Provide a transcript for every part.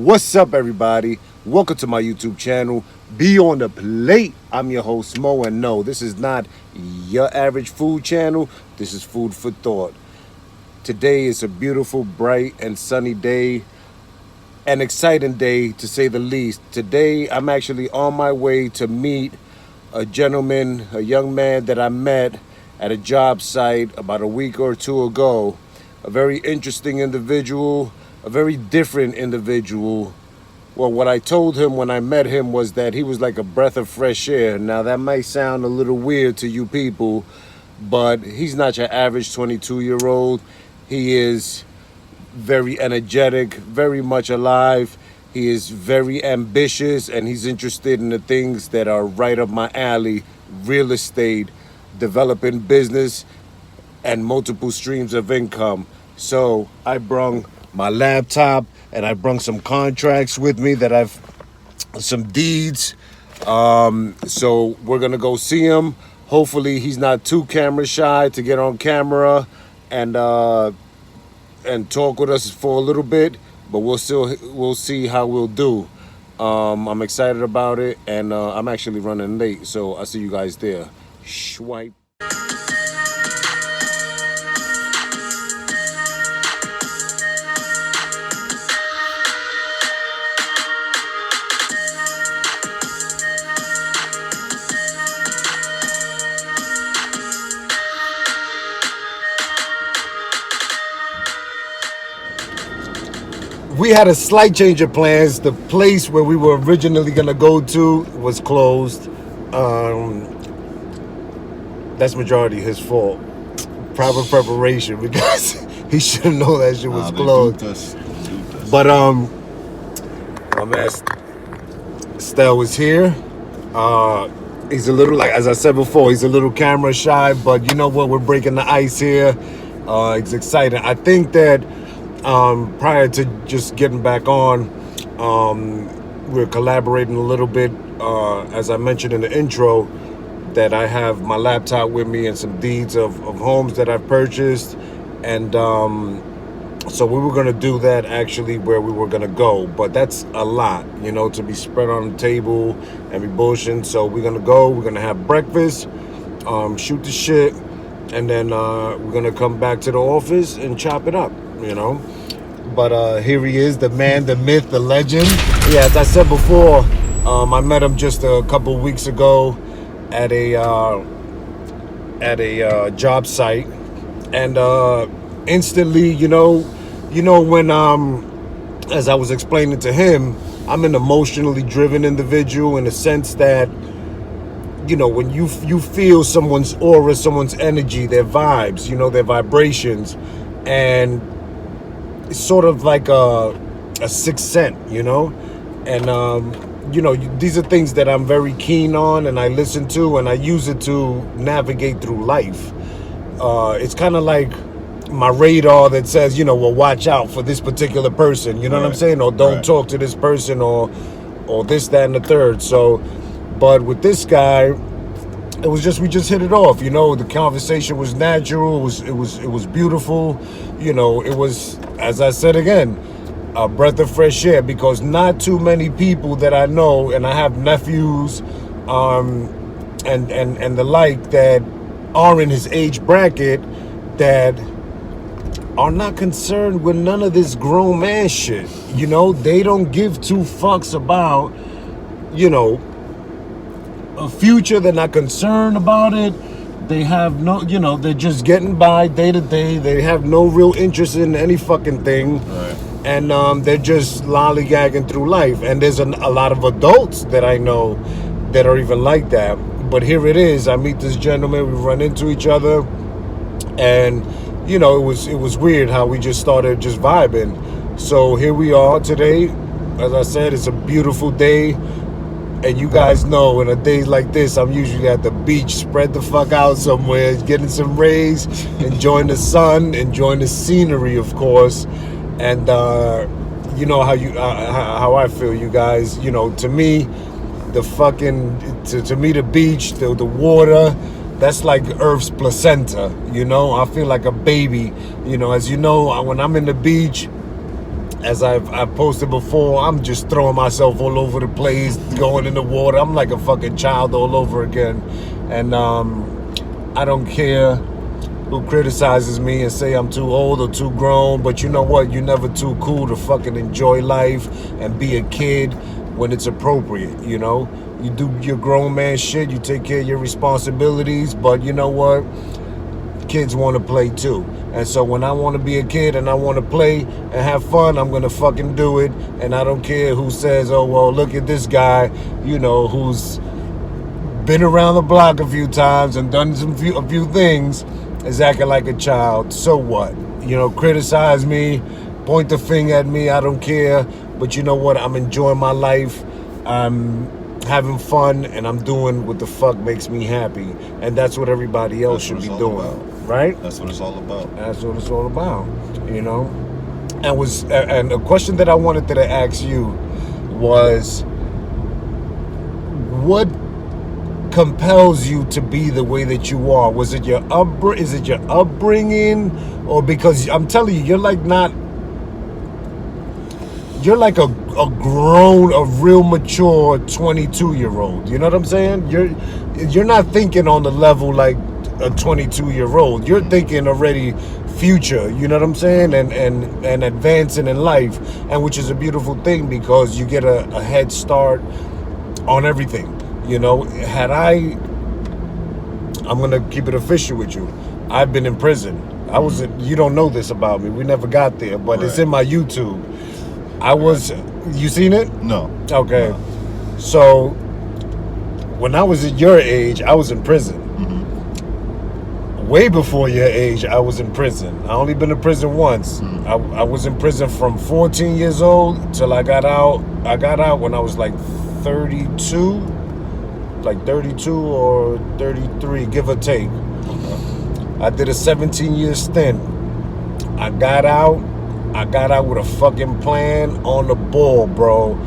What's up, everybody? Welcome to my YouTube channel. Be on the plate. I'm your host, Mo, and no, this is not your average food channel. This is food for thought. Today is a beautiful, bright, and sunny day. An exciting day, to say the least. Today, I'm actually on my way to meet a gentleman, a young man that I met at a job site about a week or two ago. A very interesting individual, a very different individual. Well, what I told him when I met him was that he was like a breath of fresh air. Now, that might sound a little weird to you people, but he's not your average 22-year-old. He is very energetic, very much alive. He is very ambitious, and he's interested in the things that are right up my alley: real estate, developing business, and multiple streams of income. So I brung my laptop and I brung some contracts with me that I've, some deeds. So we're gonna go see him. Hopefully he's not too camera shy to get on camera and talk with us for a little bit, but we'll see how we'll do. I'm excited about it, and I'm actually running late, so I'll see you guys there. Swipe. We had a slight change of plans. The place where we were originally gonna go to was closed. That's majority his fault. Proper preparation, because he should have known that shit was closed. But my man Kystel was here. He's a little, like as I said before, he's a little camera shy, but you know what? We're breaking the ice here. It's exciting. I think that prior to just getting back on, we're collaborating a little bit. As I mentioned in the intro, that I have my laptop with me and some deeds of homes that I've purchased. And so we were going to do that actually where we were going to go. But that's a lot, you know, to be spread on the table and be bullshitting. So we're going to go, we're going to have breakfast, shoot the shit, and then we're going to come back to the office and chop it up, you know. But here he is, the man, the myth, the legend. Yeah, as I said before, I met him just a couple weeks ago at a job site, and instantly, you know when as I was explaining to him, I'm an emotionally driven individual in the sense that, you know, when you feel someone's aura, someone's energy, their vibes, you know, their vibrations, and it's sort of like a sixth sense, you know, and you know, these are things that I'm very keen on, and I listen to, and I use it to navigate through life. It's kind of like my radar that says, you know, well, watch out for this particular person, you know what I'm saying, or don't talk to this person, or this, that, and the third. So, but with this guy, it was just, we just hit it off, you know. The conversation was natural. It was beautiful, you know. It was, as I said again, a breath of fresh air, because not too many people that I know, and I have nephews, and the like, that are in his age bracket, that are not concerned with none of this grown man shit. You know, they don't give two fucks about, you know, a future. They're not concerned about it. They have no, you know, they're just getting by day to day. They have no real interest in any fucking thing. Right. And they're just lollygagging through life. And there's a lot of adults that I know that are even like that. But here it is. I meet this gentleman. We run into each other. And, you know, it was weird how we just started just vibing. So here we are today. As I said, it's a beautiful day. And you guys know, in a day like this, I'm usually at the beach, spread the fuck out somewhere, getting some rays, enjoying the sun, enjoying the scenery, of course. And you know how I feel, you guys. You know, to me, the fucking to me, the beach, the water, that's like Earth's placenta. You know, I feel like a baby. You know, as you know, when I'm in the beach, as I've posted before, I'm just throwing myself all over the place, going in the water. I'm like a fucking child all over again. And I don't care who criticizes me and say I'm too old or too grown, but you know what? You're never too cool to fucking enjoy life and be a kid when it's appropriate, you know? You do your grown man shit, you take care of your responsibilities, but you know what? Kids want to play too. And so when I want to be a kid and I want to play and have fun, I'm going to fucking do it. And I don't care who says, oh, well, look at this guy, you know, who's been around the block a few times and done a few things, is acting like a child. So what? You know, criticize me, point the finger at me, I don't care. But you know what? I'm enjoying my life. I'm having fun, and I'm doing what the fuck makes me happy. And that's what everybody else should be doing. Right? That's what it's all about. That's what it's all about. You know? And a question that I wanted to ask you was, what compels you to be the way that you are? Was it your upbringing, or because I'm telling you, you're like a grown, a real mature 22-year-old. You know what I'm saying? You're not thinking on the level like a 22-year-old. You're thinking already future. You know what I'm saying? And advancing in life, and which is a beautiful thing because you get a head start on everything. You know, I'm gonna keep it official with you. I've been in prison. You don't know this about me. We never got there, but It's in my YouTube. You seen it? No. Okay. No. So, when I was at your age, I was in prison. Mm-hmm. Way before your age, I was in prison. I only been in prison once. Mm-hmm. I was in prison from 14 years old till I got out. I got out when I was like 32. Like 32 or 33, give or take. I did a 17-year stint. I got out with a fucking plan on the ball, bro.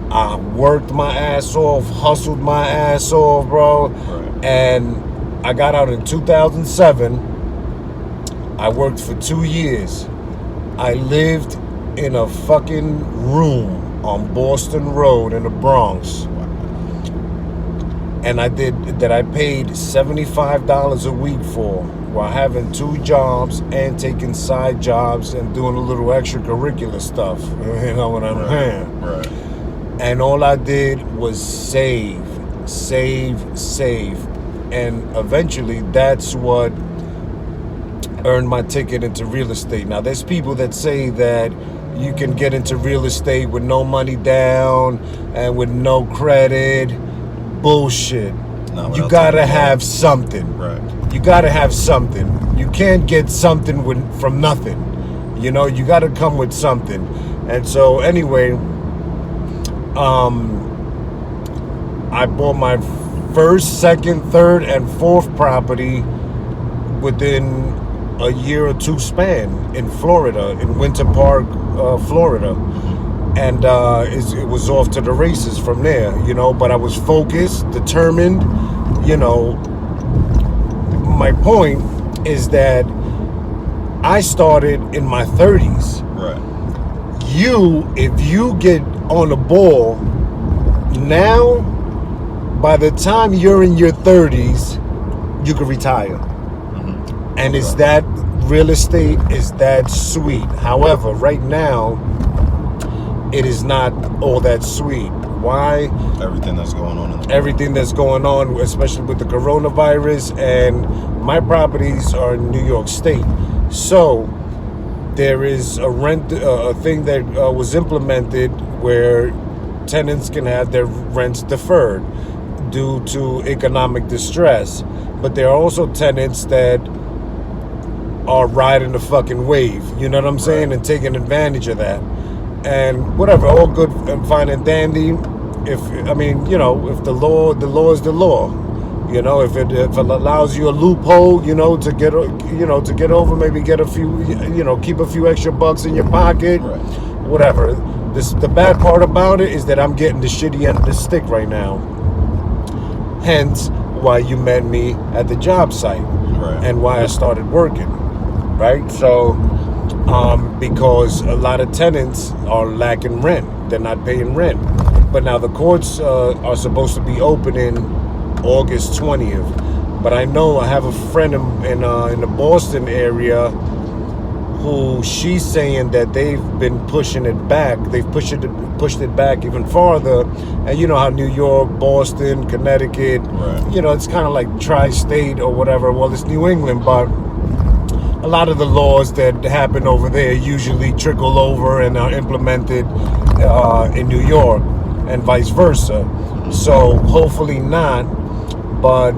I worked my ass off, hustled my ass off, bro. Right. And I got out in 2007. I worked for 2 years. I lived in a fucking room on Boston Road in the Bronx. And I paid $75 a week for, while having 2 jobs and taking side jobs and doing a little extracurricular stuff. You know what I'm saying? Right. And all I did was save. And eventually that's what earned my ticket into real estate. Now there's people that say that you can get into real estate with no money down and with no credit. Bullshit. No, you gotta have something. Right. You gotta have something. You can't get something from nothing. You know, you gotta come with something. And so anyway, I bought my first, second, third, and fourth property within a year or two span in Florida, in Winter Park, Florida. And it was off to the races from there, you know, but I was focused, determined, you know. My point is that I started in my 30s. Right. If you get on the ball now, by the time you're in your 30s, you can retire. Mm-hmm. And it's that real estate is that sweet. However, right now, it is not all that sweet. Why? Everything that's going on. Everything that's going on, especially with the coronavirus, and my properties are in New York State. So there is a thing that was implemented where tenants can have their rents deferred due to economic distress. But there are also tenants that are riding the fucking wave, you know what I'm saying, and taking advantage of that. And whatever, all good and fine and dandy. If the law is the law, you know, if it allows you a loophole, you know, to get over, maybe get a few, you know, keep a few extra bucks in your pocket, whatever. The bad part about it is that I'm getting the shitty end of the stick right now. Hence, why you met me at the job site, and why I started working, right? So because a lot of tenants are lacking rent. They're not paying rent. But now the courts are supposed to be opening August 20th. But I know I have a friend in the Boston area who she's saying that they've been pushing it back. They've pushed it back even farther. And you know how New York, Boston, Connecticut, Right. you know, it's kind of like tri-state or whatever. Well, it's New England, but a lot of the laws that happen over there usually trickle over and are implemented in New York and vice versa. So hopefully not, but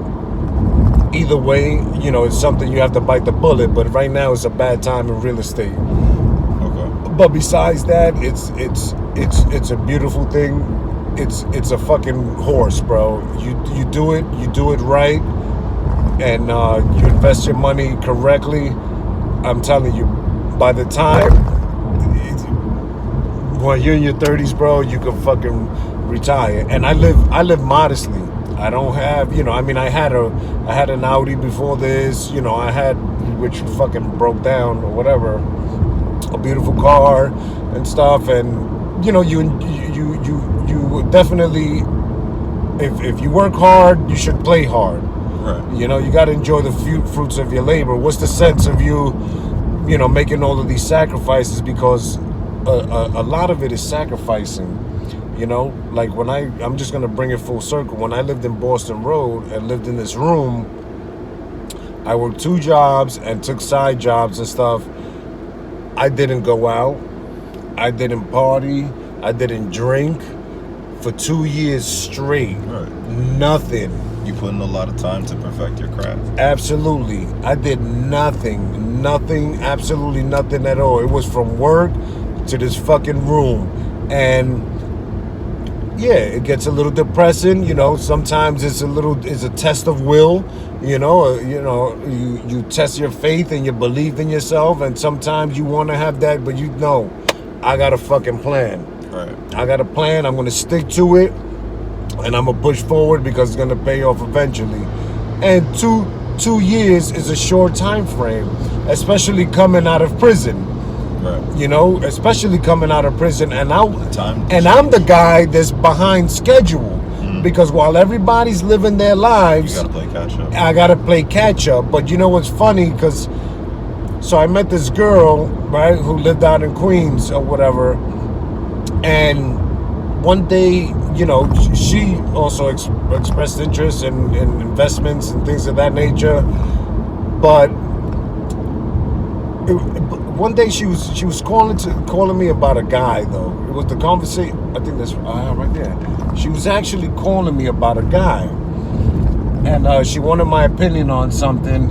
either way, you know, it's something you have to bite the bullet. But right now, it's a bad time in real estate. Okay. But besides that, it's a beautiful thing. It's a fucking horse, bro. You do it right, and you invest your money correctly. I'm telling you, by the time when you're in your 30s, bro, you can fucking retire. And I live modestly. I don't have, you know, I mean, I had an Audi before this, you know, which fucking broke down or whatever, a beautiful car and stuff. And you know, you definitely, if you work hard, you should play hard. Right. You know, you got to enjoy the fruits of your labor. What's the sense of you know, making all of these sacrifices? Because a lot of it is sacrificing. You know, like when I'm just going to bring it full circle. When I lived in Boston Road and lived in this room, I worked 2 jobs and took side jobs and stuff. I didn't go out. I didn't party. I didn't drink for 2 years straight. Right. Nothing. You put in a lot of time to perfect your craft. Absolutely. I did nothing, absolutely nothing at all. It was from work to this fucking room. And yeah, it gets a little depressing, you know. Sometimes it's a test of will, you know. You test your faith and your belief in yourself, and sometimes you want to have that, but you know, I got a fucking plan. Right. I got a plan. I'm going to stick to it, and I'm going to push forward because it's going to pay off eventually. And two years is a short time frame, especially coming out of prison. Right. You know, especially coming out of prison, and I'm the change. guy that's behind schedule because while everybody's living their lives, You gotta play catch up. I gotta play catch up. But you know what's funny? Because so I met this girl, right, who lived out in Queens or whatever, and one day, you know, she also expressed interest in investments and things of that nature, but. One day she was calling me about a guy though. It was the conversation. I think that's right there. She was actually calling me about a guy, and she wanted my opinion on something.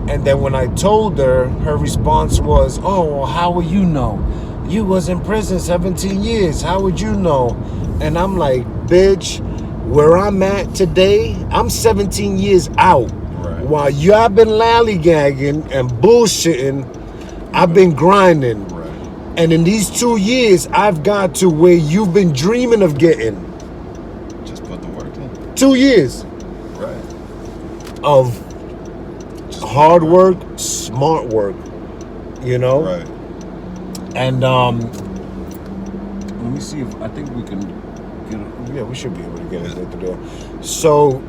And then when I told her, her response was, "Oh, well, how would you know? You was in prison 17 years. How would you know?" And I'm like, "Bitch, where I'm at today, I'm 17 years out. Right. While y'all been lollygagging and bullshitting, I've been grinding. Right. And in these 2 years, I've got to where you've been dreaming of getting. Just put the work in. 2 years Right. of hard work, smart work, you know? Right. And let me see if I think we can get it. Yeah, we should be able to get it through there. So,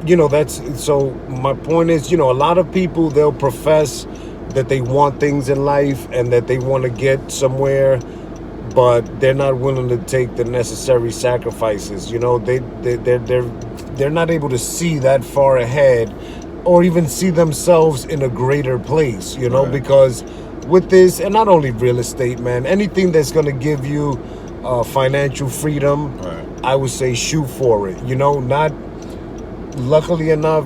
you know, so my point is, you know, a lot of people, they'll profess that they want things in life and that they want to get somewhere, but they're not willing to take the necessary sacrifices. You know, they're not able to see that far ahead or even see themselves in a greater place, you know, Right. because with this, and not only real estate, man, anything that's going to give you financial freedom, Right. I would say shoot for it. You know, not luckily enough,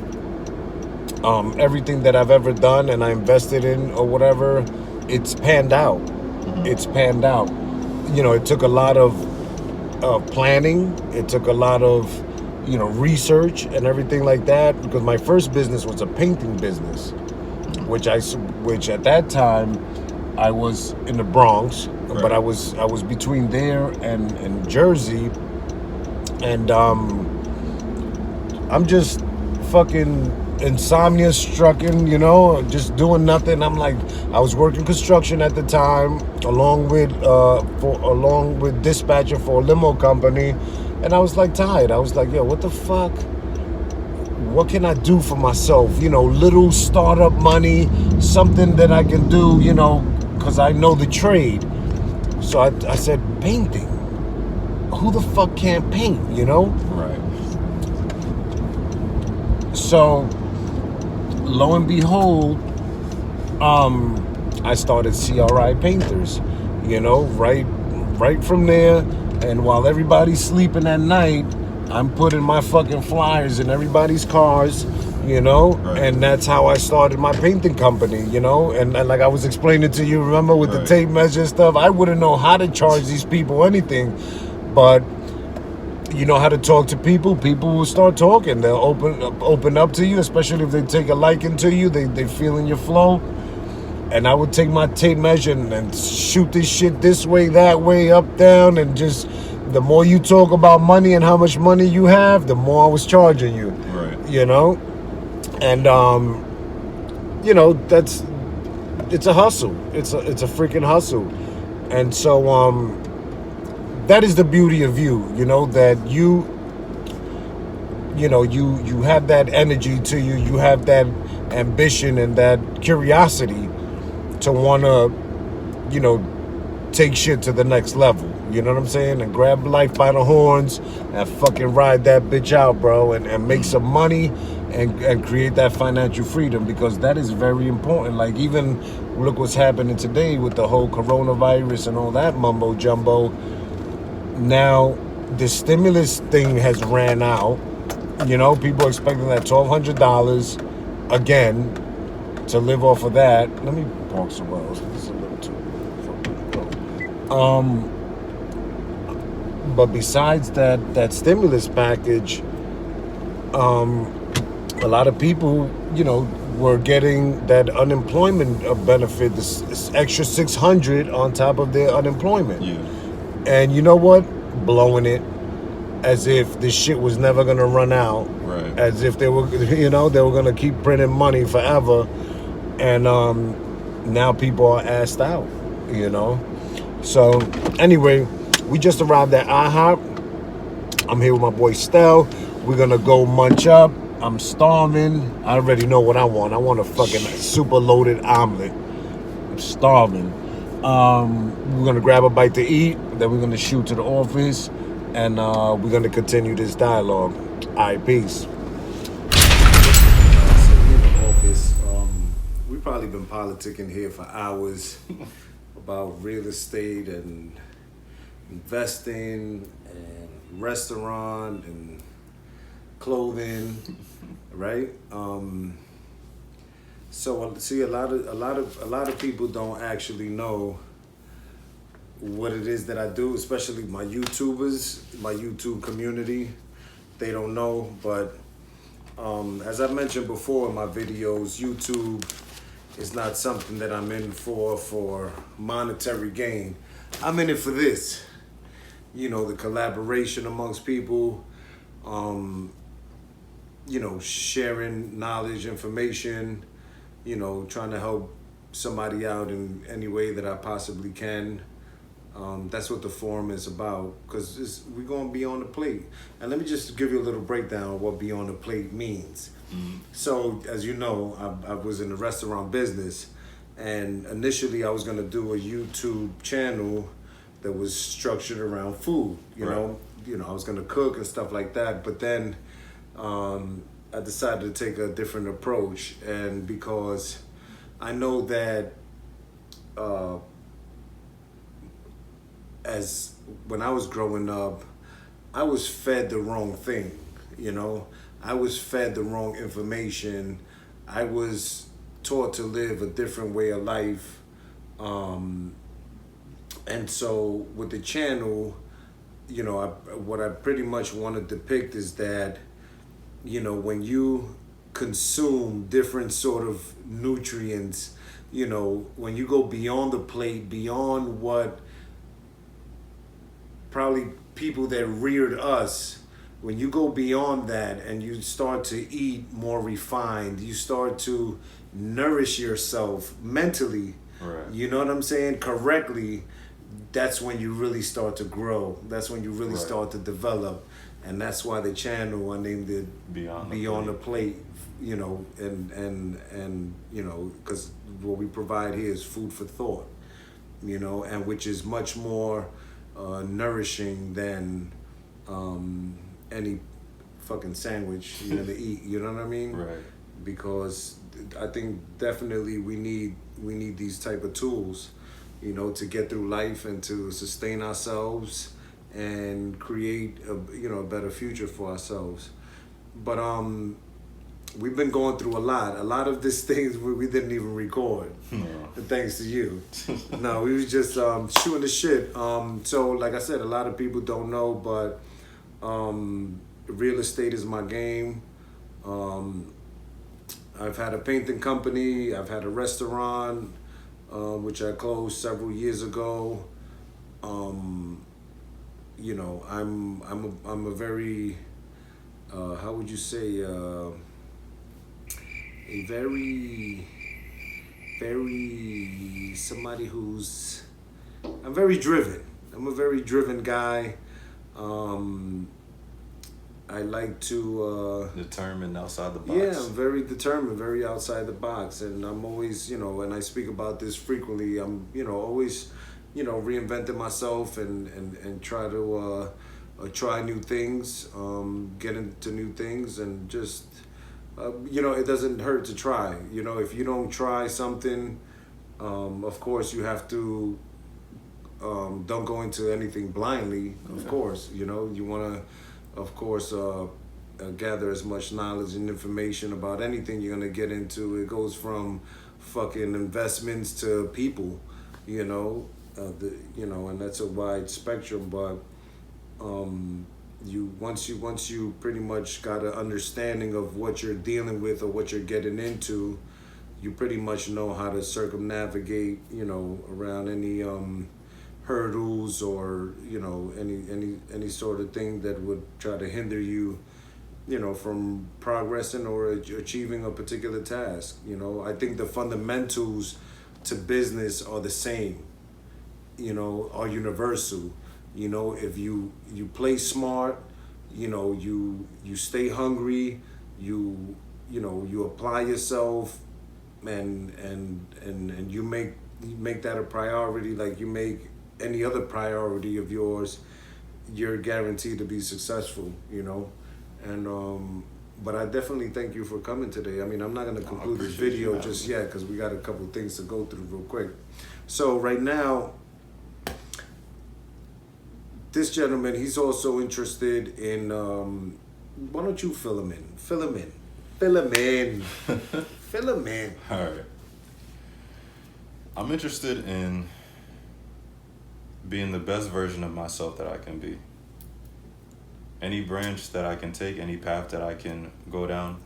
everything that I've ever done and I invested in or whatever, it's panned out. It's panned out. You know, it took a lot of planning. It took a lot of, you know, research and everything like that, because my first business was a painting business, which at that time I was in the Bronx, Right. but I was between there and Jersey, and I'm just fucking insomnia struck in, you know, just doing nothing. I'm like, I was working construction at the time, along with dispatcher for a limo company, and I was like tired. I was like, yo, what the fuck? What can I do for myself? You know, little startup money, something that I can do, you know, because I know the trade. So I said, painting. Who the fuck can't paint, you know? Right. So, lo and behold, I started CRI Painters, you know, right from there. And while everybody's sleeping at night, I'm putting my fucking flyers in everybody's cars, you know, Right. and that's how I started my painting company, you know, and like I was explaining to you, remember, with the Right. tape measure stuff, I wouldn't know how to charge these people anything, but you know how to talk to people. People will start talking. They'll open up to you, especially if they take a liking to you. They feel in your flow. And I would take my tape measure and shoot this shit this way, that way, up, down, and just the more you talk about money and how much money you have, the more I was charging you. Right. You know, and you know, it's a hustle. It's a freaking hustle, and so that is the beauty of you know, that you know, you have that energy to you. You have that ambition and that curiosity to want to, you know, take shit to the next level. You know what I'm saying? And grab life by the horns and fucking ride that bitch out, bro, and make some money and create that financial freedom, because that is very important. Like, even look what's happening today with the whole coronavirus and all that mumbo jumbo. Now, the stimulus thing has ran out. You know, people are expecting that $1,200 again to live off of that. Let me park somewhere else. This is a little too fucking low. But besides that stimulus package, a lot of people, you know, were getting that unemployment benefit, this extra $600 on top of their unemployment. Yeah. And you know what? Blowing it as if this shit was never gonna run out. Right. As if they were, you know, they were gonna keep printing money forever. And now people are asked out, you know. So anyway, we just arrived at IHOP. I'm here with my boy Stel. We're gonna go munch up. I'm starving. I already know what I want. I want a fucking super loaded omelet. I'm starving. We're gonna grab a bite to eat. Then we're gonna shoot to the office, and we're gonna continue this dialogue. All right, peace. So in the office, we've probably been politicking here for hours about real estate and investing and restaurant and clothing, right? So see, a lot of people don't actually know what it is that I do, especially my YouTubers, my YouTube community. They don't know, but as I mentioned before in my videos, YouTube is not something that I'm in for monetary gain. I'm in it for this, you know, the collaboration amongst people, you know, sharing knowledge, information, you know, trying to help somebody out in any way that I possibly can. That's what the forum is about, because we're going to be on the plate. And let me just give you a little breakdown of what be on the plate means. So, as you know, I was in the restaurant business, and initially I was going to do a YouTube channel that was structured around food, you know. You know, I was going to cook and stuff like that, but then I decided to take a different approach, and because I know that as when I was growing up, I was fed the wrong thing, you know. I was fed the wrong information. I was taught to live a different way of life. And so with the channel, you know, what I pretty much want to depict is that, you know, when you consume different sort of nutrients, you know, when you go beyond the plate, beyond what probably people that reared us when you go beyond that and you start to eat more refined, you start to nourish yourself mentally, Right. you know what I'm saying, correctly, that's when you really start to grow. That's when you really Right. start to develop. And that's why the channel, I named it Beyond the Plate, you know, and you know, because what we provide here is food for thought, you know, and which is much more nourishing than any fucking sandwich you're gonna eat. You know what I mean? Right. Because I think definitely we need these type of tools, you know, to get through life and to sustain ourselves and create a better future for ourselves. But we've been going through a lot. A lot of these things we didn't even record. No. Thanks to you. No, we was just shooting the shit. So like I said, a lot of people don't know, but real estate is my game. I've had a painting company. I've had a restaurant, which I closed several years ago. You know, I'm a very how would you say a very somebody who's I'm very driven. I'm a very driven guy. I like to Determined outside the box. yeah, I'm very determined, very outside the box, and I'm always, you know, and I speak about this frequently. I'm, you know, always, you know, reinventing myself and try to try new things, get into new things, and just, you know, it doesn't hurt to try. You know, if you don't try something, of course you have to. Don't go into anything blindly. Of course, you know, you want to. Of course, gather as much knowledge and information about anything you're gonna get into. It goes from fucking investments to people, you know, and that's a wide spectrum. But once you pretty much got an understanding of what you're dealing with or what you're getting into, you pretty much know how to circumnavigate, you know, around any hurdles or, you know, any sort of thing that would try to hinder you, you know, from progressing or achieving a particular task. You know, I think the fundamentals to business are the same, you know, are universal. You know, if you play smart, you know, you stay hungry, you know, you apply yourself, and you make that a priority, like you make any other priority of yours, you're guaranteed to be successful, you know. And but I definitely thank you for coming today. I mean, I'm not going to conclude this video just yet because we got a couple things to go through real quick. So right now, this gentleman, he's also interested in why don't you fill him in. All right. I'm interested in being the best version of myself that I can be. Any branch that I can take, any path that I can go down,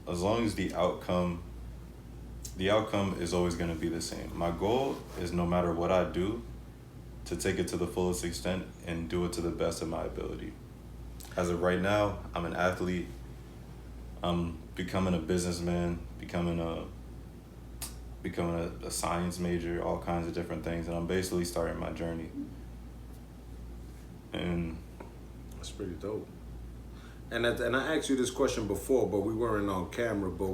as long as the outcome is always going to be the same. My goal is, no matter what I do, to take it to the fullest extent and do it to the best of my ability. As of right now, I'm an athlete. I'm becoming a businessman, becoming a science major, all kinds of different things, and I'm basically starting my journey. And that's pretty dope. And I asked you this question before, but we weren't on camera. But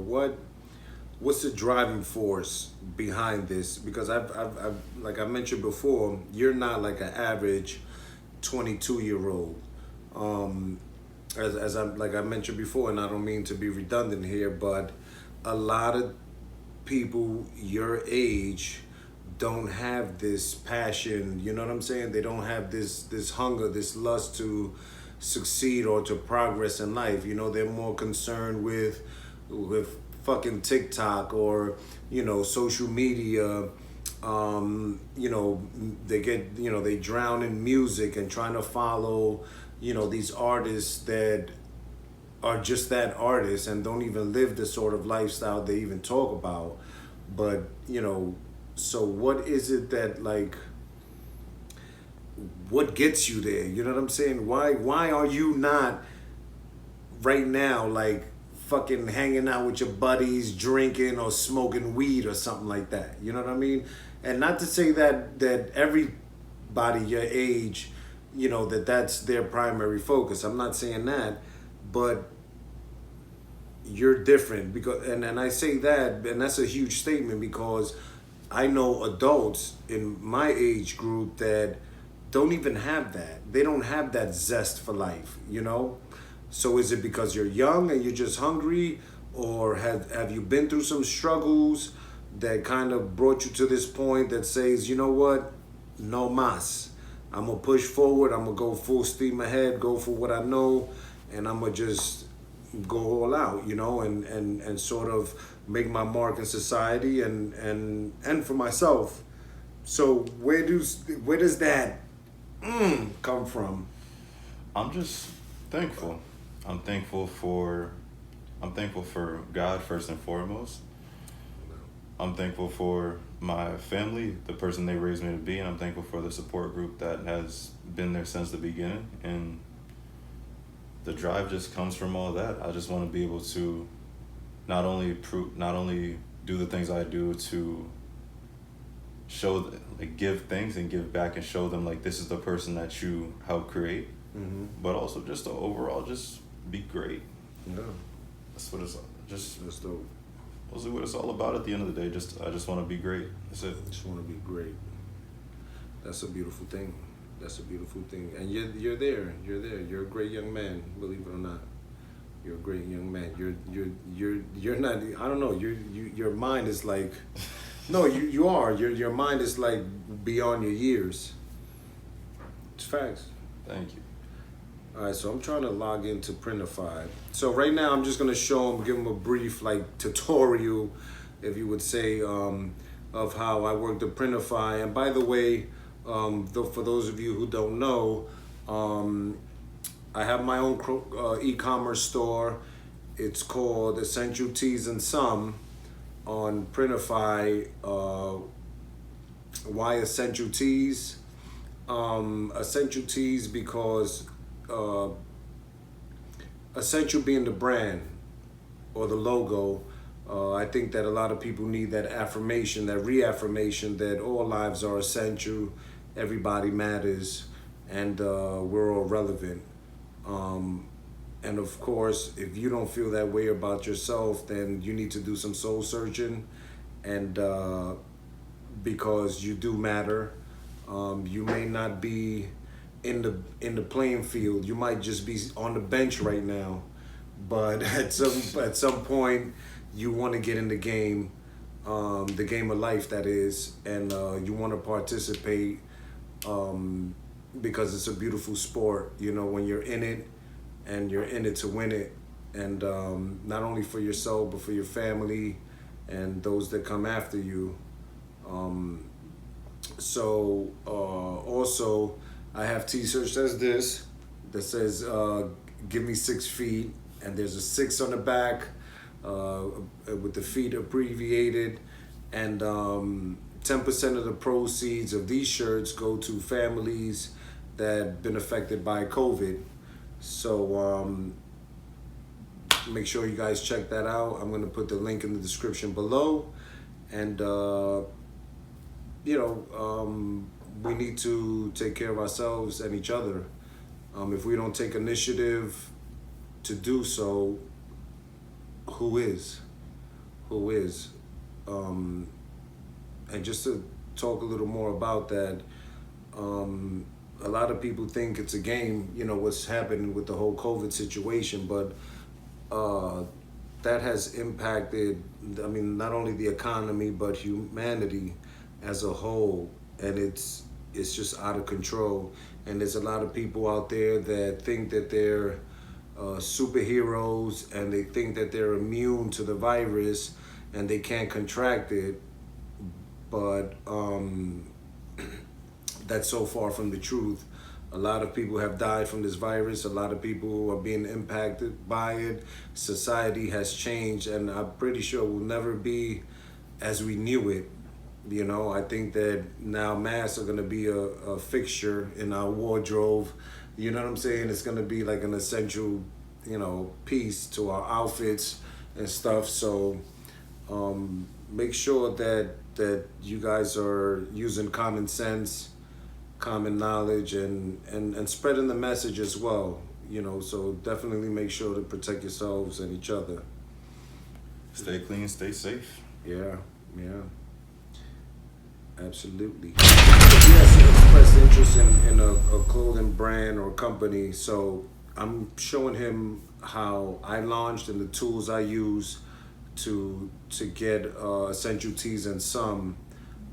what's the driving force behind this? Because I've like I mentioned before, you're not like an average 22-year-old. As I mentioned before, and I don't mean to be redundant here, but a lot of people your age don't have this passion, you know what I'm saying? They don't have this hunger, this lust to succeed or to progress in life. You know, they're more concerned with fucking TikTok or, you know, social media. You know, they drown in music and trying to follow, you know, these artists that are just that artist and don't even live the sort of lifestyle they even talk about. But, you know, so what is it that, like, what gets you there? You know what I'm saying? Why are you not right now like fucking hanging out with your buddies, drinking or smoking weed or something like that? You know what I mean? And not to say that everybody your age, you know, that's their primary focus. I'm not saying that, but you're different because and I say that and that's a huge statement because I know adults in my age group that don't even have that. They don't have that zest for life, you know? So is it because you're young and you're just hungry, or have you been through some struggles that kind of brought you to this point that says, you know what? No mas. I'm gonna push forward, I'm gonna go full steam ahead, go for what I know, and I'm gonna just go all out, you know, and sort of make my mark in society and for myself. So where does that come from? I'm just thankful. I'm thankful for I'm thankful for God first and foremost. I'm thankful for my family, the person they raised me to be, and I'm thankful for the support group that has been there since the beginning. And the drive just comes from all that. I just want to be able to not only do the things I do to show, like, give things and give back and show them like this is the person that you helped create, but also just to overall just be great. Yeah, That's what it's just. that's dope. Mostly what it's all about at the end of the day. I just want to be great. That's it. Just want to be great. That's a beautiful thing. That's a beautiful thing. And you're there. You're there. You're a great young man. Believe it or not, you're a great young man. You're not. I don't know. Your mind is like. No, you are. Your mind is like beyond your years. It's facts. Thank you. All right, so I'm trying to log into Printify. So right now, I'm just gonna show him, give him a brief like tutorial, if you would say, of how I work the Printify. And by the way, for those of you who don't know, I have my own e-commerce store. It's called Essential Teas and Some on Printify. Why Essential Teas? Essential Teas because Essential being the brand or the logo, I think that a lot of people need that affirmation, that reaffirmation that all lives are essential, everybody matters, and we're all relevant. And of course, if you don't feel that way about yourself, then you need to do some soul searching, and because you do matter. You may not be in the playing field. You might just be on the bench right now, but at some point you want to get in the game of life, that is, and you want to participate because it's a beautiful sport. You know, when you're in it and you're in it to win it, and not only for yourself but for your family and those that come after you. So also I have t-shirts as this that says give me 6 feet, and there's a 6 on the back with the feet abbreviated, and 10% of the proceeds of these shirts go to families that have been affected by COVID. So make sure you guys check that out. I'm going to put the link in the description below, and we need to take care of ourselves and each other. If we don't take initiative to do so, who is? And just to talk a little more about that, a lot of people think it's a game, you know, what's happening with the whole COVID situation, but that has impacted, I mean, not only the economy, but humanity as a whole, and it's just out of control. And there's a lot of people out there that think that they're superheroes, and they think that they're immune to the virus and they can't contract it, but that's so far from the truth. A lot of people have died from this virus. A lot of people are being impacted by it. Society has changed, and I'm pretty sure will never be as we knew it. You know, I think that now masks are gonna be a fixture in our wardrobe. You know what I'm saying? It's gonna be like an essential, piece to our outfits and stuff. So make sure that you guys are using common sense, common knowledge, and spreading the message as well. So definitely make sure to protect yourselves and each other. Stay clean, stay safe. Yeah, yeah. Absolutely. If you have expressed interest in a clothing brand or company, so I'm showing him how I launched and the tools I use to get essential teas and some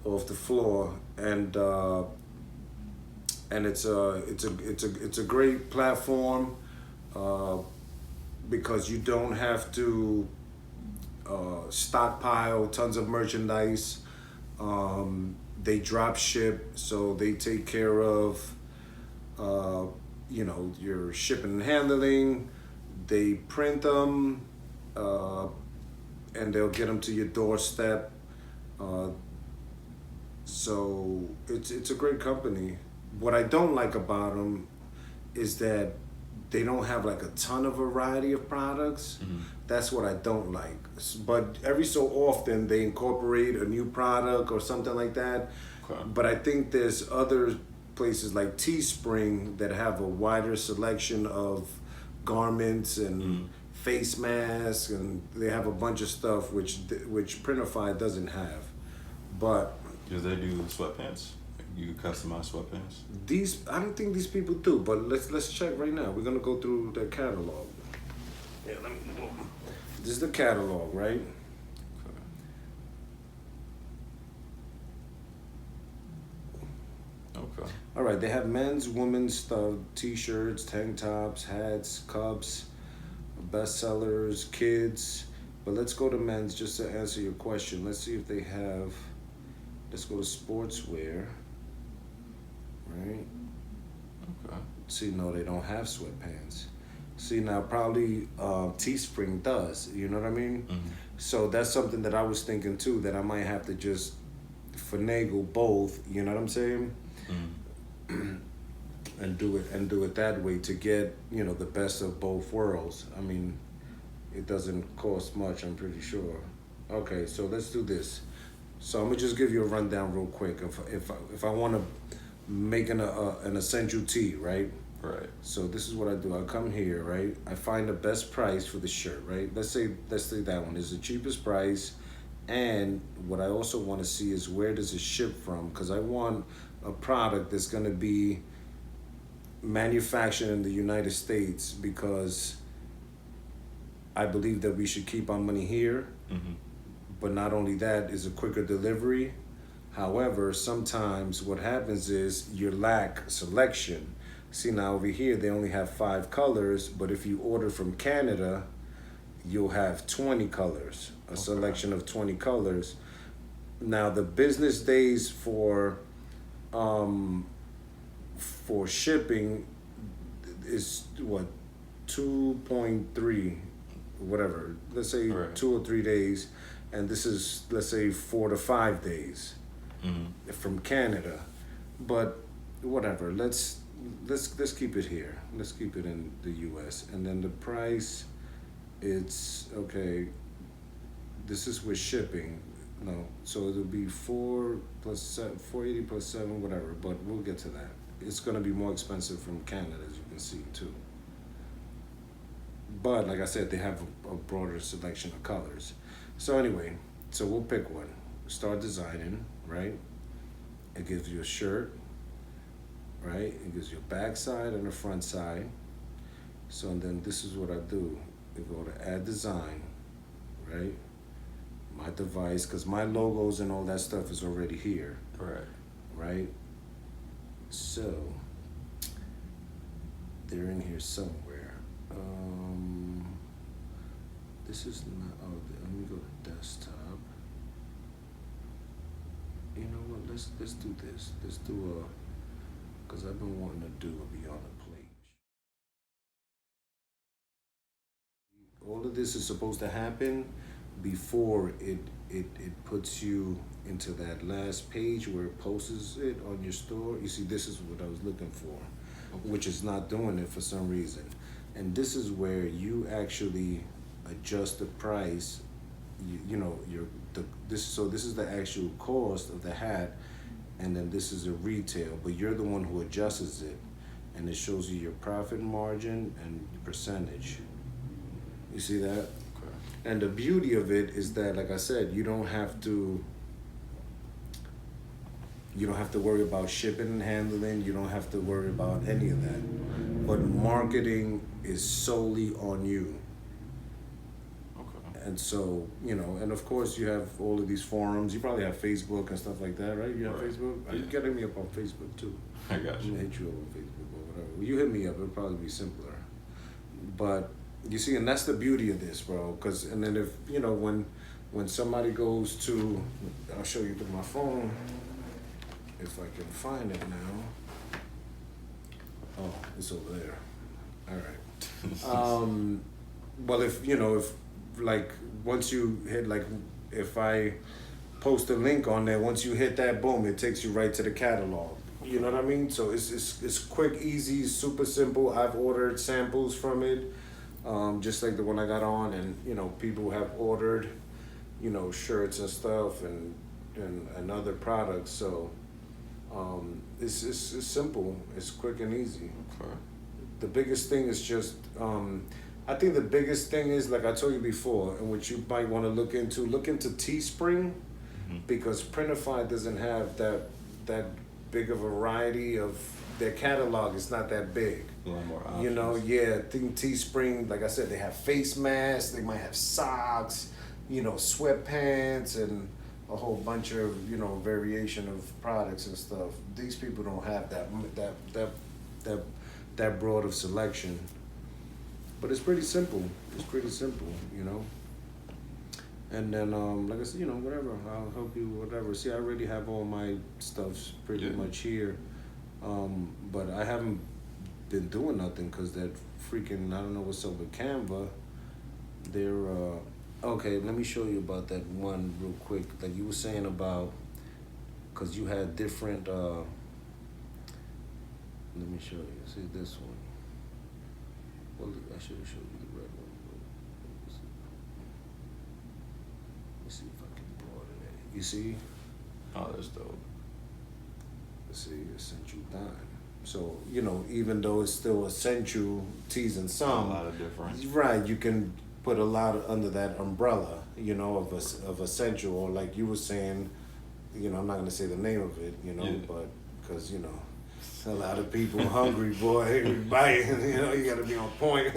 off the floor, and it's a great platform uh, because you don't have to stockpile tons of merchandise. They drop ship, so they take care of uh, your shipping and handling. They print them, and they'll get them to your doorstep. Uh, so it's a great company. What I don't like about them is that they don't have like a ton of variety of products. Mm-hmm. That's what I don't like. But every so often they incorporate a new product or something like that. Okay. But I think there's other places like Teespring that have a wider selection of garments and face masks, and they have a bunch of stuff which Printify doesn't have. But Do they do sweatpants? You customize sweatpants? I don't think these people do. But let's check right now. We're gonna go through their catalog. Yeah, let me go. This is the catalog, right? Okay. All right, they have men's, women's stuff, t-shirts, tank tops, hats, cups, bestsellers, kids. But let's go to men's just to answer your question. Let's see if they have, let's go to sportswear, right? Okay. See, no, they don't have sweatpants. See, now probably Teespring does, you know what I mean? Mm-hmm. So that's something that I was thinking too, that I might have to just finagle both, you know what I'm saying? Mm-hmm. and do it that way to get the best of both worlds. I mean, it doesn't cost much, I'm pretty sure. Okay, so let's do this. So I'm gonna just give you a rundown real quick. If I want to make an essential tea, right? Right. So this is what I do. I come here, right? I find the best price for the shirt, right? Let's say that one is the cheapest price. And what I also want to see is where does it ship from? Because I want a product that's going to be manufactured in the United States, because I believe that we should keep our money here. Mm-hmm. But not only that, is a quicker delivery. However, sometimes what happens is you lack selection. See, now over here they only have 5 colors, but if you order from Canada, you'll have 20 colors, a selection of 20 colors. Now the business days for shipping is what, 2.3, whatever. Let's say Right. 2 or 3 days, and this is, let's say, 4 to 5 days Mm-hmm. from Canada. But whatever, let's keep it here. Let's keep it in the U.S. And then the price, it's okay. This is with shipping. No, so it'll be 480 plus 7, whatever. But we'll get to that. It's gonna be more expensive from Canada, as you can see too. But like I said, they have a broader selection of colors. So anyway, so we'll pick one. Start designing, right? It gives you a shirt, right? It gives you a back side and a front side. So and then this is what I do. I go to add design, right? My device, because my logos and all that stuff is already here, Right. right? So they're in here somewhere. This is not. Oh, let me go to desktop. You know what? Let's do this. Let's do because I've been wanting to do a Beyond the Plate. All of this is supposed to happen before it puts you into that last page where it posts it on your store. You see, this is what I was looking for, which is not doing it for some reason. And this is where you actually adjust the price. You know, this is the actual cost of the hat, and then this is a retail, but you're the one who adjusts it, and it shows you your profit margin and percentage. You see that? Okay. And the beauty of it is that, like I said, you don't have to worry about shipping and handling. You don't have to worry about any of that. But marketing is solely on you. Okay. And so, and of course you have all of these forums. You probably have Facebook and stuff like that, right? You have Right. Facebook? Yeah. You can hit me up on Facebook too. I got I'm you. gonna hit you up on Facebook or whatever. Well, you hit me up, it'll probably be simpler. But you see, and that's the beauty of this, bro. And then if, when somebody goes to, I'll show you through my phone, if I can find it now. Oh, it's over there. All right. Well, if like once you hit, like if I post a link on there, once you hit that, boom, it takes you right to the catalog. You know what I mean? So it's quick, easy, super simple. I've ordered samples from it, just like the one I got on, and people have ordered, shirts and stuff and other products. So it's simple, it's quick and easy. Okay. The biggest thing is just, I think the biggest thing is, like I told you before, and which you might want to look into Teespring, because Printify doesn't have that big a variety of, their catalog is not that big. A lot more options. I think Teespring, like I said, they have face masks, they might have socks, sweatpants, and a whole bunch of, variation of products and stuff. These people don't have that broad of selection. But it's pretty simple. And then, like I said, whatever, I'll help you, whatever. See, I already have all my stuff pretty much here. But I haven't been doing nothing because that freaking, I don't know what's up with Canva. They're, okay, let me show you about that one real quick. Like you were saying about, because you had different, let me show you. See this one. Well, I should have showed you the red one. Let's see if I can broaden it. You see? Oh, that's dope. Let's see, Essential Dime. So, even though it's still Essential Tees and some, a lot of difference. Right, you can put a lot under that umbrella, of Essential, or like you were saying, I'm not gonna say the name of it, but because a lot of people hungry, boy, everybody, you gotta be on point,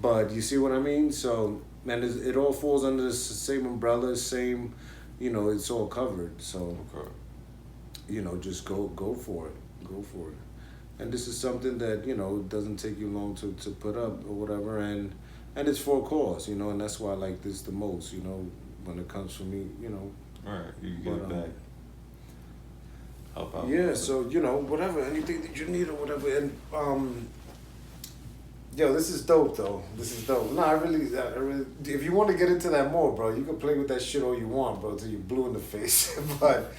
But you see what I mean? So, man, it all falls under the same umbrella, same, it's all covered. So, Okay. just go for it. Go for it. And this is something that, doesn't take you long to put up or whatever. And it's for a cause, and that's why I like this the most, when it comes from me, All right, you get it back. Help out. Yeah, so, whatever, anything that you need or whatever. And, yo, this is dope, though. This is dope. No, I really, if you want to get into that more, bro, you can play with that shit all you want, bro, till you're blue in the face. But,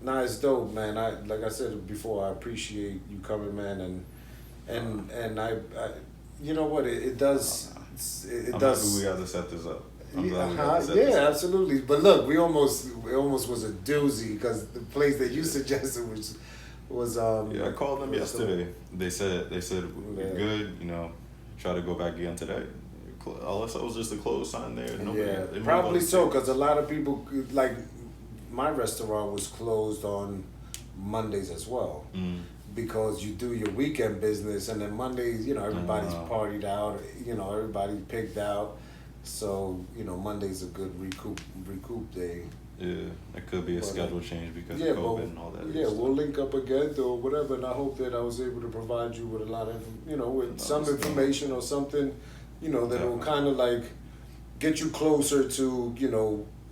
nah, it's dope, man. Like I said before, I appreciate you coming, man, and I you know what, it does. I'm does. happy we got to set this up. I'm glad we got Yeah, to set this up. absolutely. But look, it almost was a doozy because the place that you suggested was Yeah, I called them yesterday. They said we're Yeah. good. Try to go back again today. Unless it was just a closed sign there. Nobody, probably so, because a lot of people, like my restaurant was closed on Mondays as well. Because you do your weekend business, and then Mondays, everybody's partied out, everybody's picked out. So, Monday's a good recoup day. Yeah, it could be a schedule change because of COVID and all that. Yeah, we'll link up again or whatever, and I hope that I was able to provide you with a lot of, with some information or something, that will kind of like get you closer to,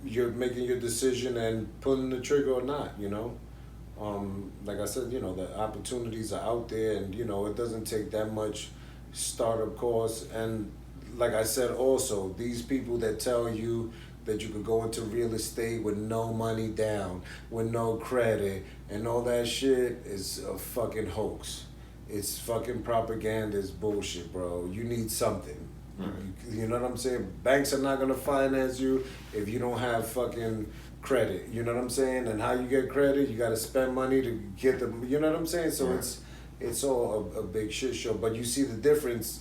you're making your decision and pulling the trigger or not, Like I said, the opportunities are out there, and, it doesn't take that much startup cost, and like I said, also these people that tell you that you could go into real estate with no money down, with no credit, and all that shit is a fucking hoax. It's fucking propaganda. It's bullshit, bro. You need something. Right. You know what I'm saying? Banks are not gonna finance you if you don't have fucking credit. You know what I'm saying? And how you get credit, you gotta spend money to get them. You know what I'm saying? So Right. it's all a big shit show. But you see the difference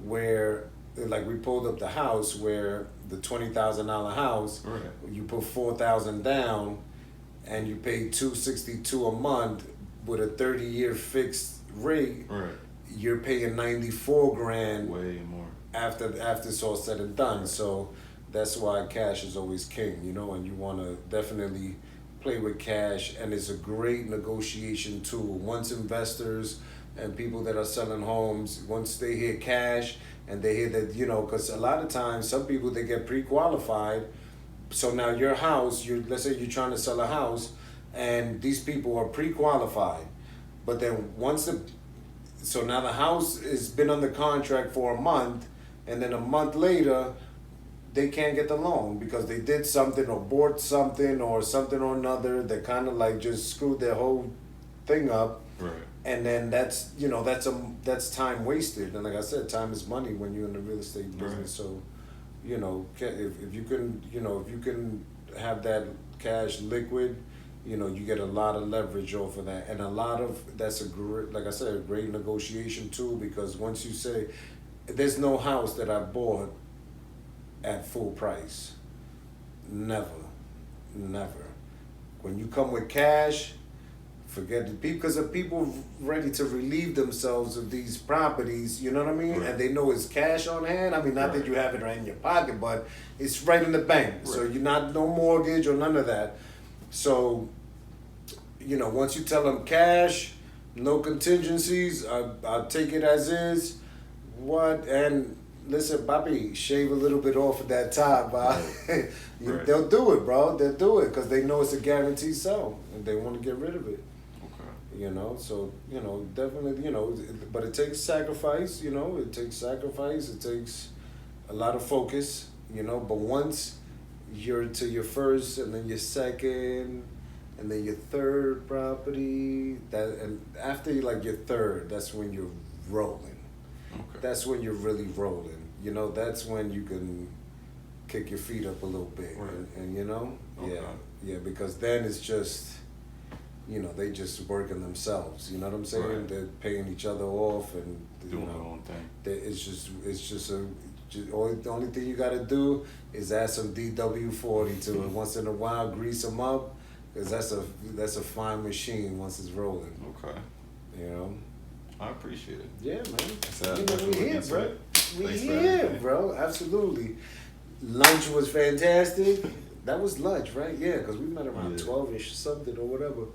where, like, we pulled up the house where the $20,000 house, Right. you put 4,000 down, and you pay $262 a month with a 30-year fixed rate. Right. You're paying 94 grand Way more. after it's all said and done. Right. So that's why cash is always king, you know, and you want to definitely play with cash, and it's a great negotiation tool. Once investors and people that are selling homes, once they hear cash and they hear that, you know, because a lot of times some people, they get pre-qualified. So now your house, let's say you're trying to sell a house, and these people are pre-qualified, but then so now the house has been under contract for a month, and then a month later, they can't get the loan because they did something or bought something or something or another that kind of like just screwed their whole thing up. Right. And then that's, you know, that's time wasted. And like I said, time is money when you're in the real estate business. Right. So, you know, if you can, you know, if you can have that cash liquid, you know, you get a lot of leverage off of that, and that's a great, like I said, a great negotiation tool, because once you say, there's no house that I bought at full price. Never. When you come with cash, forget the people, because of people ready to relieve themselves of these properties, you know what I mean? Right. And they know it's cash on hand. I mean, not Right. that you have it right in your pocket, but it's right in the bank. Right. So you're not, no mortgage or none of that. So, you know, once you tell them cash, no contingencies, I'll take it as is. What? And listen, papi, shave a little bit off of that top, Right. Right. They'll do it, bro. They'll do it because they know it's a guaranteed sell, and they want to get rid of it. Okay. You know, so, you know, definitely, you know, but it takes sacrifice, you know, it takes a lot of focus, you know, but once you're to your first and then your second and then your third property, and after you like your third, that's when you're rolling. Okay. That's when you're really rolling. You know, that's when you can kick your feet up a little bit. Right. And you know, Okay. yeah, because then it's just, you know, they just working themselves. You know what I'm saying? Right. They're paying each other off and Doing you know, their own thing. it's just the only thing you got to do is add some DW40 to it once in a while, grease them up, because that's a fine machine once it's rolling. Okay. You know. I appreciate it. Yeah, man. So You know, we here, bro. We Thanks for here, everything. bro. Absolutely. Lunch was fantastic. That was lunch, right? Yeah, because we met around Yeah. 12-ish something or whatever.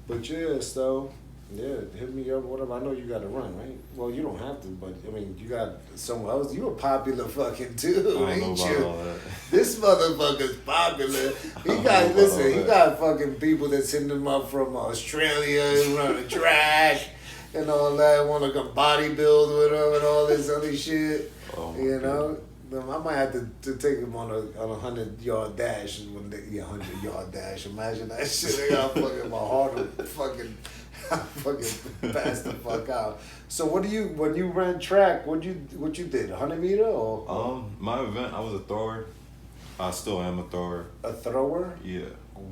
But yeah, so, yeah, hit me up, whatever. I know you got to run, right? Well, you don't have to, but, I mean, you got someone else. You a popular fucking dude, I don't know ain't about you? all that. This motherfucker's popular. He don't know got, about listen, all he that. got fucking people that send him up from Australia and run a track and all that, want to come bodybuild with him and all this other shit. Oh my You know? I might have to take him on a 100-yard dash one day. Yeah, 100-yard dash. Imagine that shit. I got fucking my heart will fucking pass the fuck out. So when you ran track, what you did? 100 meter or My event, I was a thrower. I still am a thrower. a thrower? Yeah.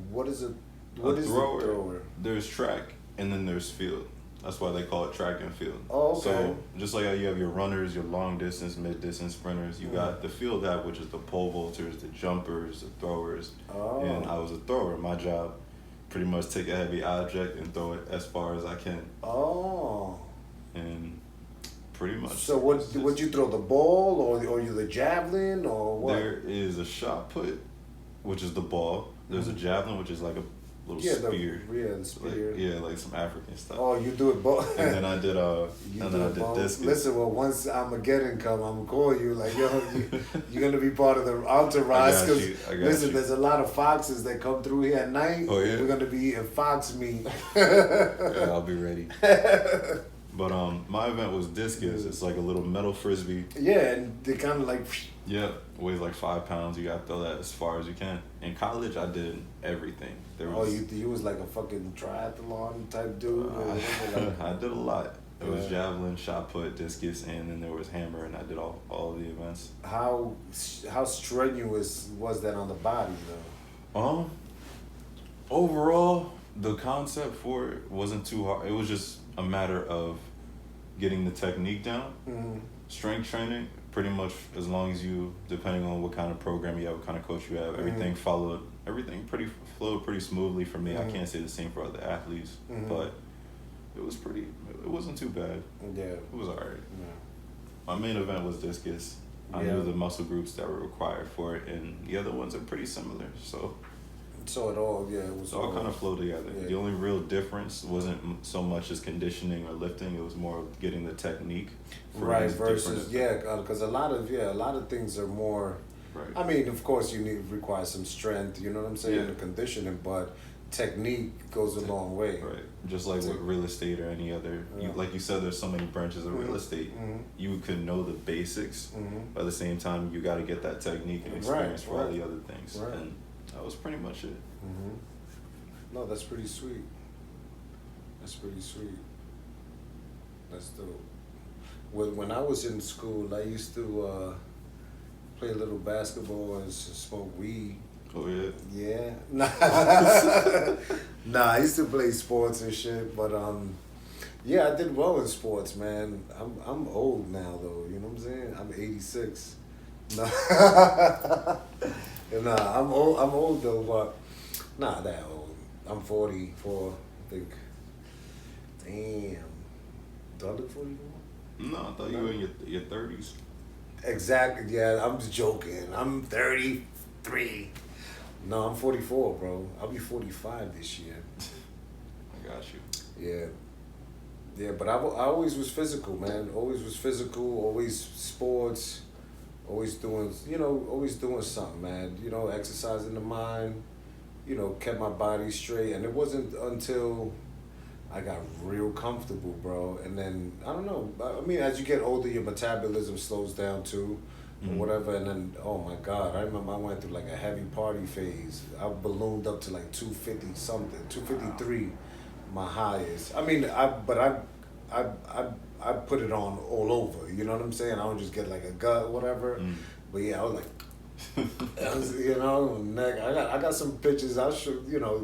What is it? A What is a thrower? There's track and then there's field. That's why they call it track and field. Oh, okay. So just like how you have your runners, your long distance, mid distance sprinters, you got the field app, which is the pole vaulters, the jumpers, the throwers. Oh. And I was a thrower. My job, pretty much take a heavy object and throw it as far as I can. Oh. And pretty much. So would you throw the ball or you the javelin or what? There is a shot put, which is the ball. There's a javelin, which is like a little spear. The spear. Like some African stuff. Oh, you do it both. And then I did discus. Listen, well, once Armageddon come, I'm gonna call you. Like, yo, you're gonna be part of the entourage. I got you. Listen, there's a lot of foxes that come through here at night. Oh, yeah? We're gonna be eating fox meat. Yeah, I'll be ready. But my event was discus. It's like a little metal frisbee. Yeah, and they kind of like. Yeah, weighs like 5 pounds. You gotta throw that as far as you can. In college, I did everything. There was, you was like a fucking triathlon type dude. I did a lot. It was javelin, shot put, discus, and then there was hammer, and I did all of the events. How strenuous was that on the body though? Overall, the concept for it wasn't too hard. It was just a matter of getting the technique down. Mm-hmm. Strength training, pretty much as long as you, depending on what kind of program you have, what kind of coach you have, everything flowed pretty smoothly for me. I can't say the same for other athletes, but it wasn't too bad. Yeah. It was alright. Yeah. My main event was discus. I knew the muscle groups that were required for it, and the other ones are pretty similar. So it was all kind of flowed together. Yeah. The only real difference wasn't so much as conditioning or lifting. It was more of getting the technique. For right, versus because a lot of things are more. Right. I mean, of course, require some strength. You know what I'm saying? Yeah. The conditioning, but technique goes a long way. Right. Just like with real estate or any other, like you said, there's so many branches of real estate. You can know the basics, but at the same time, you got to get that technique and experience for all the other things. Right. And that was pretty much it. No, that's pretty sweet. That's dope. When I was in school, I used to play a little basketball and smoke weed. Oh yeah. Yeah. Nah, I used to play sports and shit, but yeah, I did well in sports, man. I'm old now though, you know what I'm saying? I'm 86. Nah. Nah, I'm old though, but not that old. I'm 44, I think. Damn. Do I look 44? No, I thought you were in your 30s. Exactly, yeah, I'm just joking. I'm 33. No, I'm 44, bro. I'll be 45 this year. I got you. Yeah. Yeah, but I always was physical, man. Always was physical, always sports, always doing something, man. You know, exercising the mind, you know, kept my body straight. And it wasn't until I got real comfortable, bro. And then, I don't know, I mean, as you get older, your metabolism slows down too, or whatever. And then, oh my God, I remember I went through like a heavy party phase. I ballooned up to like 250 something, 253, my highest. I mean, I put it on all over, you know what I'm saying? I don't just get like a gut or whatever. But yeah, I was like, you know, neck. I got some pictures. I'll show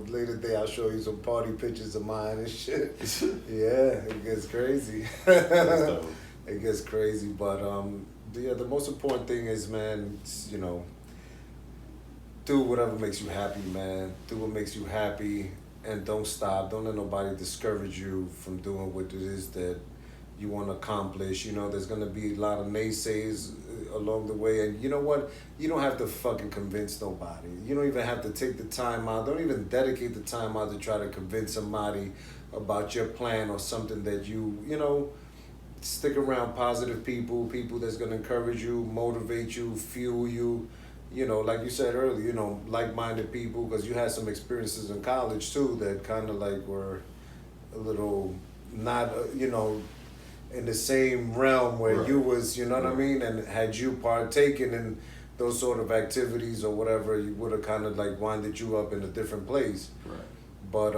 later day. I'll show you some party pictures of mine and shit. Yeah, it gets crazy. It gets crazy, but the most important thing is, man, do whatever makes you happy, man. Do what makes you happy, and don't stop. Don't let nobody discourage you from doing what it is that you want to accomplish. You know, there's going to be a lot of naysayers along the way. And you know what? You don't have to fucking convince nobody. You don't even have to take the time out. Don't even dedicate the time out to try to convince somebody about your plan or something that stick around positive people that's going to encourage you, motivate you, fuel you. You know, like you said earlier, like-minded people, because you had some experiences in college too that kind of like were a little not, in the same realm where you was, you know what I mean? And had you partaken in those sort of activities or whatever, you would have kind of like winded you up in a different place. Right. But,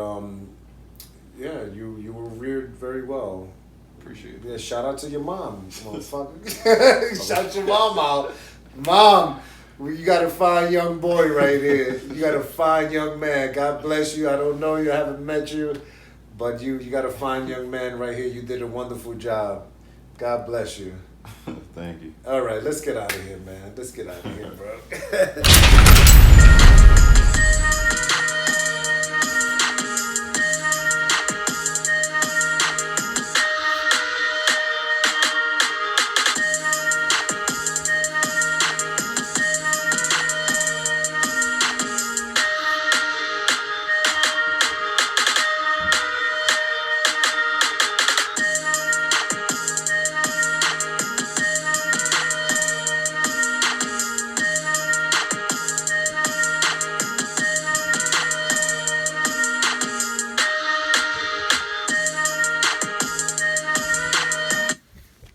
yeah, you were reared very well. Appreciate it. Yeah, shout out to your mom, motherfucker. Shout your mom out. Mom, you got a fine young boy right here. You got a fine young man. God bless you. I don't know you, I haven't met you. But you got a fine young man right here. You did a wonderful job. God bless you. Thank you. All right, let's get out of here, man. Let's get out of here, bro.